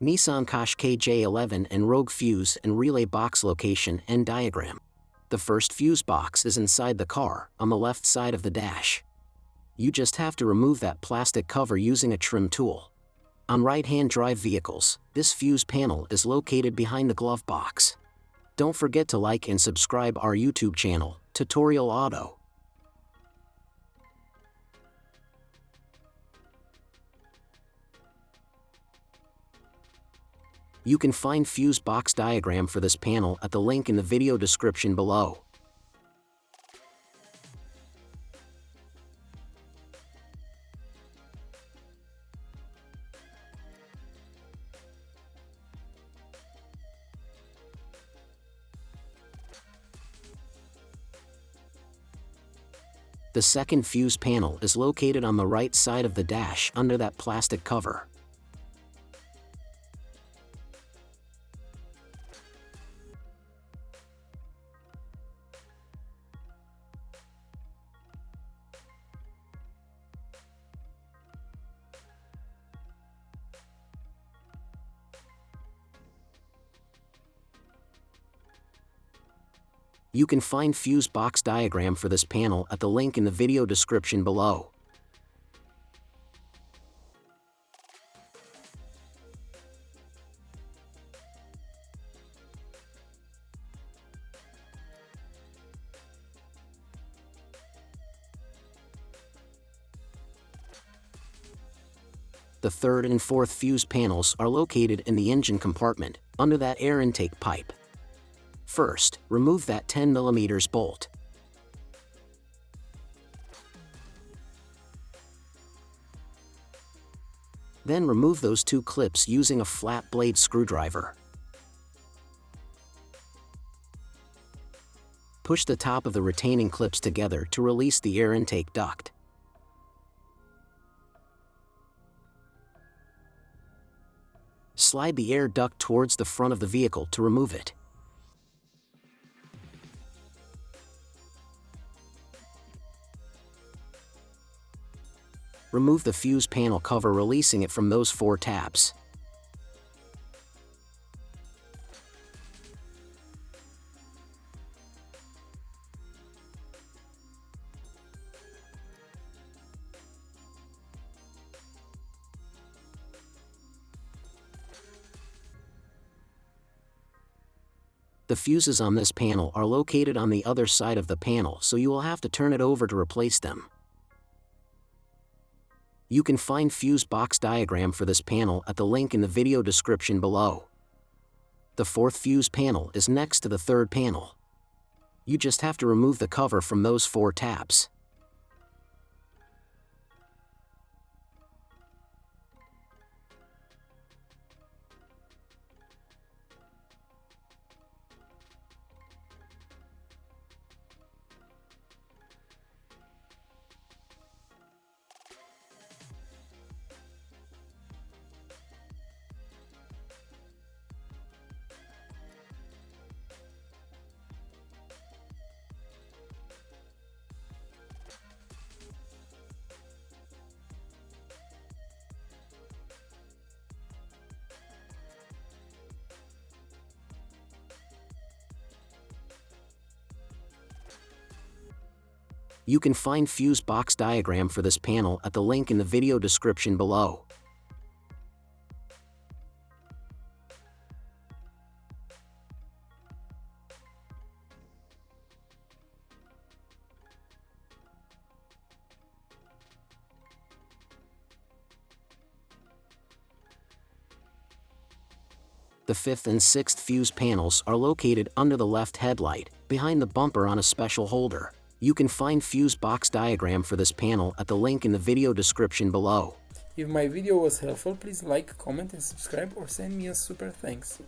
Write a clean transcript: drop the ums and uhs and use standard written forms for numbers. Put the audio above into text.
Nissan Qashqai J11 and Rogue fuse and relay box location and diagram. The first fuse box is inside the car, on the left side of the dash. You just have to remove that plastic cover using a trim tool. On right-hand drive vehicles, this fuse panel is located behind the glove box. Don't forget to like and subscribe our YouTube channel, Tutorial Auto. You can find fuse box diagram for this panel at the link in the video description below. The second fuse panel is located on the right side of the dash under that plastic cover. You can find fuse box diagram for this panel at the link in the video description below. The third and fourth fuse panels are located in the engine compartment, under that air intake pipe. First, remove that 10mm bolt. Then remove those two clips using a flat blade screwdriver. Push the top of the retaining clips together to release the air intake duct. Slide the air duct towards the front of the vehicle to remove it. Remove the fuse panel cover, releasing it from those four tabs. The fuses on this panel are located on the other side of the panel, so you will have to turn it over to replace them. You can find fuse box diagram for this panel at the link in the video description below. The fourth fuse panel is next to the third panel. You just have to remove the cover from those four tabs. You can find fuse box diagram for this panel at the link in the video description below. The fifth and sixth fuse panels are located under the left headlight, behind the bumper on a special holder. You can find fuse box diagram for this panel at the link in the video description below. If my video was helpful, please like, comment and subscribe, or send me a super thanks.